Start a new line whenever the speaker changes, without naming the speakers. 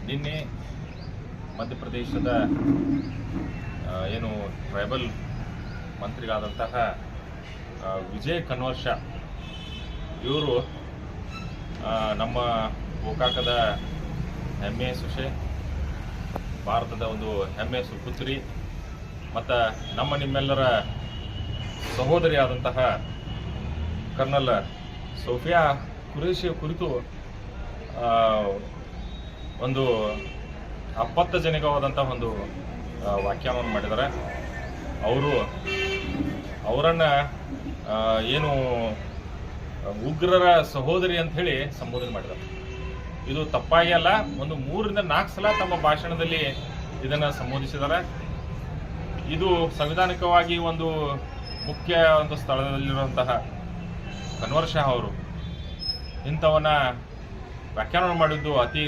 ನಿನ್ನೆ ಮಧ್ಯಪ್ರದೇಶದ ಏನು ಟ್ರೈಬಲ್ ಮಂತ್ರಿಗಳಾದಂತಹ ವಿಜಯ್ ಕನ್ವರ್ ಶಾ ಇವರು ನಮ್ಮ ಗೋಕಾಕದ ಹೆಮ್ಮೆಯ ಸೊಸೆ, ಭಾರತದ ಒಂದು ಹೆಮ್ಮೆಯ ಸುಪುತ್ರಿ ಮತ್ತು ನಿಮ್ಮೆಲ್ಲರ ಸಹೋದರಿಯಾದಂತಹ ಕರ್ನಲ್ ಸೋಫಿಯಾ ಕುರೇಶಿಯ ಕುರಿತು ಒಂದು ಅಪತ್ತಜನಕವಾದಂಥ ಒಂದು ವ್ಯಾಖ್ಯಾನವನ್ನು ಮಾಡಿದ್ದಾರೆ. ಅವರನ್ನು ಏನು ಉಗ್ರರ ಸಹೋದರಿ ಅಂತ ಹೇಳಿ ಸಂಬೋಧನೆ ಮಾಡಿದ್ದಾರೆ. ಇದು ತಪ್ಪಾಗಿ ಅಲ್ಲ, ಒಂದು 3 ರಿಂದ 4 ಸಲ ತಮ್ಮ ಭಾಷಣದಲ್ಲಿ ಇದನ್ನು ಸಂಬೋಧಿಸಿದ್ದಾರೆ. ಇದು ಸಂವಿಧಾನಿಕವಾಗಿ ಒಂದು ಮುಖ್ಯ ಒಂದು ಸ್ಥಳದಲ್ಲಿರುವಂತಹ ಕನ್ವರ್ ಶಾ ಅವರು ಇಂಥವನ್ನ ವ್ಯಾಖ್ಯಾನ ಮಾಡಿದ್ದು ಅತಿ